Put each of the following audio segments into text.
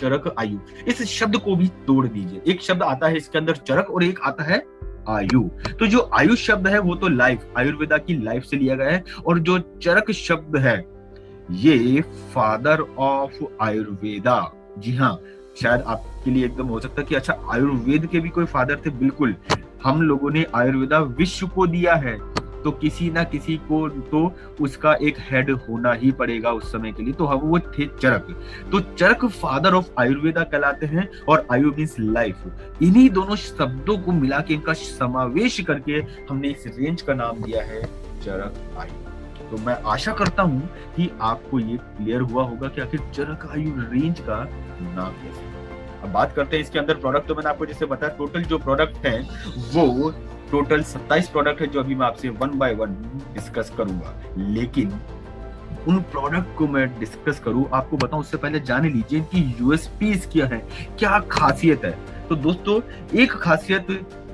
चरक आयु, इस शब्द को भी तोड़ दीजिए। एक शब्द आता है इसके अंदर चरक और एक आता है आयु। तो जो आयु शब्द है वो तो लाइफ, आयुर्वेदा की लाइफ से लिया गया है, और जो चरक शब्द है ये फादर ऑफ आयुर्वेदा। जी हाँ, शायद आपके लिए एकदम हो सकता है कि अच्छा आयुर्वेद के भी कोई फादर थे। बिल्कुल, हम लोगों ने आयुर्वेदा विश्व को दिया है, तो किसी ना किसी को तो उसका एक हेड होना ही पड़ेगा उस समय के लिए, तो हम वो थे चरक। तो चरक फादर ऑफ आयुर्वेदा कहलाते हैं, और आयु मीन्स लाइफ। इन्हीं दोनों शब्दों को मिला के इनका समावेश करके हमने इस रेंज का नाम दिया है चरक आयु। तो मैं आशा करता हूं कि आपको ये क्लियर हुआ होगा कि आखिर चरक आयु रेंज का नाम कैसे। अब बात करते हैं इसके अंदर प्रोडक्ट। तो मैंने आपको जैसे बताया टोटल जो प्रोडक्ट है वो टोटल 27 प्रोडक्ट है, जो अभी मैं आपसे वन बाय वन डिस्कस करूंगा। लेकिन उन प्रोडक्ट को मैं डिस्कस करूं, आपको बताऊं उससे पहले जान लीजिए इनकी यूएसपीज क्या है, क्या खासियत है। तो दोस्तों, एक खासियत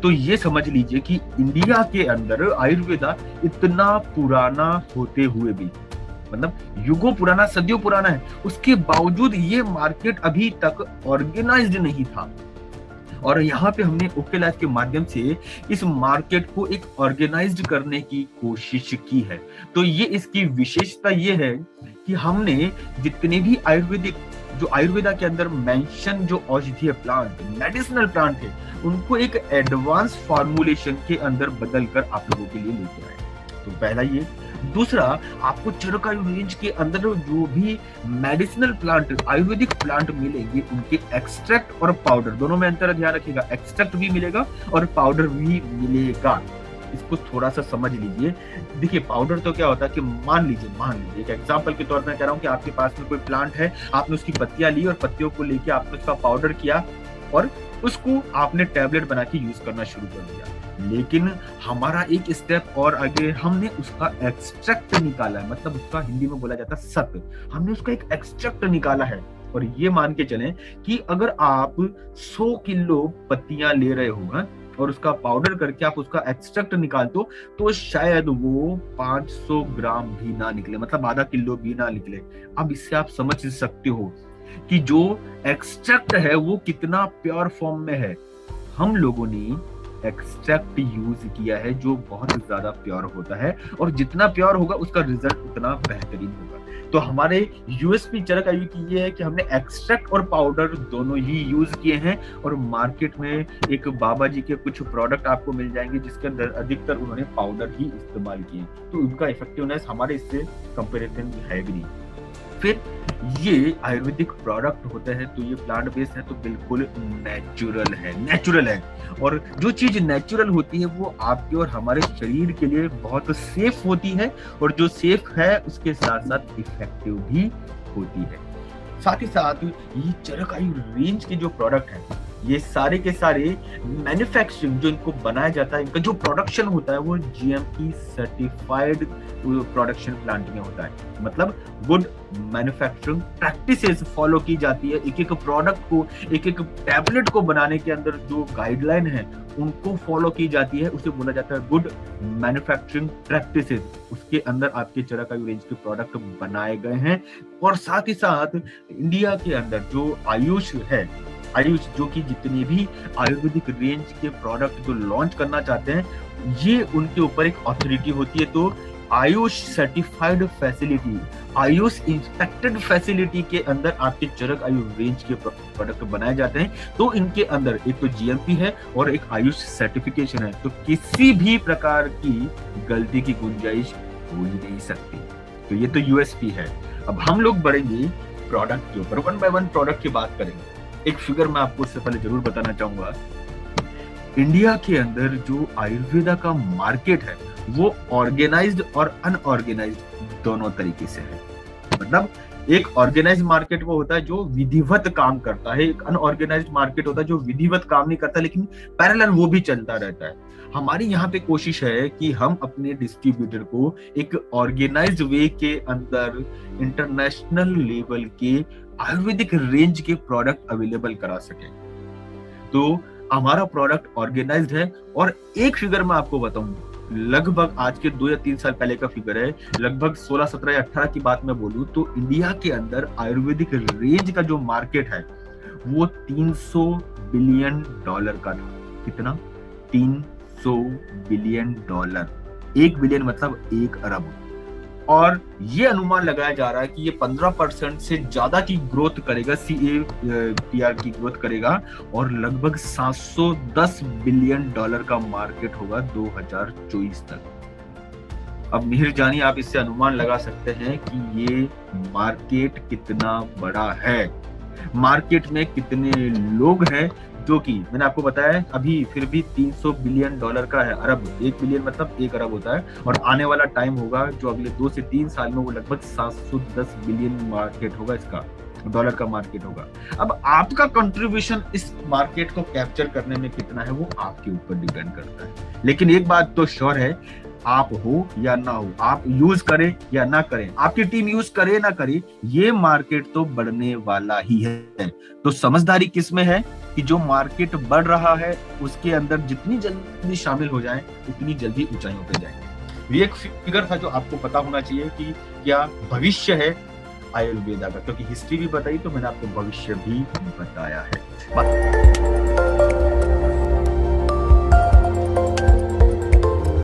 तो ये समझ लीजिए कि इंडिया के अंदर आयुर्वेदा इतना पुराना होते हुए भी, मतलब युगों पुराना, सदियों पुराना है, उसके बावजूद ये मार्केट अभी तक ऑर्गेनाइज्ड नहीं था। और यहाँ पे हमने ओके लाइफ के माध्यम से इस मार्केट को एक ऑर्गेनाइज्ड करने की कोशिश की है। तो ये इसकी विशेषता ये है कि हमने जितने भी आयुर्वेदिक, जो आयुर्वेदा के अंदर मेंशन जो औषधीय प्लांट, मेडिसिनल प्लांट थे, उनको एक एडवांस फॉर्मुलेशन के अंदर बदलकर आप लोगों के लिए लेके आए। तो पहला ये। दूसरा, आपको चरक आयु रेंज के अंदर जो भी मेडिसिनल प्लांट, आयुर्वेदिक प्लांट मिलेंगे, उनके एक्सट्रैक्ट और पाउडर दोनों में अंतर ध्यान रखिएगा। एक्सट्रैक्ट भी मिलेगा और पाउडर भी मिलेगा। इसको थोड़ा सा समझ लीजिए। देखिए, पाउडर तो क्या होता है कि मान लीजिए एक एग्जांपल के तौर पर मैं कह रहा हूँ कि आपके पास में कोई प्लांट है, आपने उसकी पत्तियां ली और पत्तियों को लेके आपने उसका पाउडर किया और उसको आपने टैबलेट बना के यूज करना शुरू कर दिया। लेकिन हमारा एक स्टेप और आगे, हमने उसका एक्सट्रैक्ट निकाला है, मतलब उसका हिंदी में बोला जाता है सत। हमने उसका एक एक्सट्रैक्ट निकाला है। और ये मान के चलें कि अगर आप 100 किलो पत्तियां ले रहे हो और उसका पाउडर करके आप उसका एक्सट्रैक्ट निकाल दो, तो शायद वो 500 ग्राम भी ना निकले, मतलब आधा किलो भी ना निकले। अब इससे आप समझ सकते हो कि जो एक्सट्रैक्ट है वो कितना प्योर फॉर्म में है। हम लोगों ने एक्सट्रैक्ट यूज किया है जो बहुत ज्यादा प्योर होता है, और जितना प्योर होगा उसका रिजल्ट उतना बेहतरीन होगा। तो हमारे यूएसपी चरक आयु की ये है कि हमने एक्सट्रैक्ट और पाउडर दोनों ही यूज किए हैं। और मार्केट में एक बाबा जी के कुछ प्रोडक्ट आपको मिल जाएंगे जिसके अंदर अधिकतर उन्होंने पाउडर ही इस्तेमाल किए, तो उनका इफेक्टिवनेस हमारे इससे कंपेरिजन है भी नहीं। फिर ये आयुर्वेदिक प्रोडक्ट होते हैं, तो ये प्लांट बेस्ड है, तो बिल्कुल नेचुरल है। और जो चीज नेचुरल होती है वो आपके और हमारे शरीर के लिए बहुत सेफ होती है, और जो सेफ है उसके साथ साथ इफेक्टिव भी होती है। साथ ही साथ ये चरक आयु रेंज के जो प्रोडक्ट हैं, ये सारे के सारे मैन्युफैक्चरिंग जो इनको बनाया जाता है, इनका जो प्रोडक्शन होता है वो जीएमपी सर्टिफाइड प्रोडक्शन प्लांट में होता है। मतलब गुड मैन्युफैक्चरिंग प्रैक्टिसेस फॉलो की जाती है। एक एक प्रोडक्ट को, एक एक टैबलेट को बनाने के अंदर जो गाइडलाइन है उनको फॉलो की जाती है, उसे बोला जाता है गुड मैन्युफैक्चरिंग प्रैक्टिसेस। उसके अंदर आपके चरक आयु रेंज के प्रोडक्ट बनाए गए हैं। और साथ ही साथ इंडिया के अंदर जो आयुष है, आयुष जो कि जितने भी आयुर्वेदिक रेंज के प्रोडक्ट जो लॉन्च करना चाहते हैं, ये उनके ऊपर एक अथॉरिटी होती है। तो Ayush certified facility, Ayush inspected facility के अंदर आपके चरक आयु रेंज के प्रोडक्ट बनाए जाते हैं। तो इनके अंदर एक तो जीएमपी है और एक आयुष सर्टिफिकेशन है, तो किसी भी प्रकार की गलती की गुंजाइश हो ही नहीं सकती। तो ये तो यूएसपी है। अब हम लोग बढ़ेंगे प्रोडक्ट के ऊपर, वन बाय वन प्रोडक्ट की बात करेंगे। एक फिगर मैं आपको इससे पहले जरूर बताना चाहूंगा। इंडिया के अंदर जो आयुर्वेदा का मार्केट है वो ऑर्गेनाइज्ड और अनऑर्गेनाइज्ड दोनों तरीके से है। मतलब एक ऑर्गेनाइज्ड मार्केट वो होता है जो विधिवत काम करता है, एक अनऑर्गेनाइज्ड मार्केट होता है जो विधिवत काम नहीं करता लेकिन पैरेलल वो भी चलता रहता है। हमारी यहाँ पे कोशिश है कि हम अपने डिस्ट्रीब्यूटर को एक ऑर्गेनाइज्ड वे के अंदर इंटरनेशनल लेवल के आयुर्वेदिक रेंज के प्रोडक्ट अवेलेबल करा सके। तो हमारा प्रोडक्ट ऑर्गेनाइज्ड है। और एक फिगर मैं आपको बताऊं, लगभग आज के 2 या 3 साल पहले का फिगर है, लगभग 16, 17 या 18 की बात मैं बोलूं तो इंडिया के अंदर आयुर्वेदिक रेंज का जो मार्केट है वो 300 बिलियन डॉलर का था। कितना? 300 बिलियन डॉलर। 1 बिलियन मतलब 1 अरब। और ये अनुमान लगाया जा रहा है कि ये 15% से ज्यादा की ग्रोथ करेगा, CAGR की ग्रोथ करेगा, और लगभग 710 बिलियन डॉलर का मार्केट होगा 2024 तक। अब मिहिर जानी, आप इससे अनुमान लगा सकते हैं कि ये मार्केट कितना बड़ा है, मार्केट में कितने लोग हैं, जो कि मैंने आपको बताया है अभी फिर भी 300 बिलियन डॉलर का है। अरब, 1 बिलियन मतलब 1 अरब होता है, और आने वाला टाइम होगा जो अगले 2 से 3 साल में वो लगभग 710 बिलियन मार्केट होगा, इसका डॉलर का मार्केट होगा। अब आपका कंट्रीब्यूशन इस मार्केट को कैप्चर करने में कितना है वो आपके ऊपर डिपेंड करता है। लेकिन एक बात तो श्योर है, आप हो या ना हो, आप यूज करें या ना करें, आपकी टीम यूज करे ना करे, ये मार्केट तो बढ़ने वाला ही है। तो समझदारी किसमें है कि जो मार्केट बढ़ रहा है उसके अंदर जितनी जल्दी शामिल हो जाए उतनी जल्दी ऊंचाइयों पे जाएंगे। ये एक फिगर था जो आपको पता होना चाहिए कि क्या भविष्य है आयुर्वेदा का, क्योंकि हिस्ट्री भी बताई तो मैंने आपको भविष्य भी बताया है।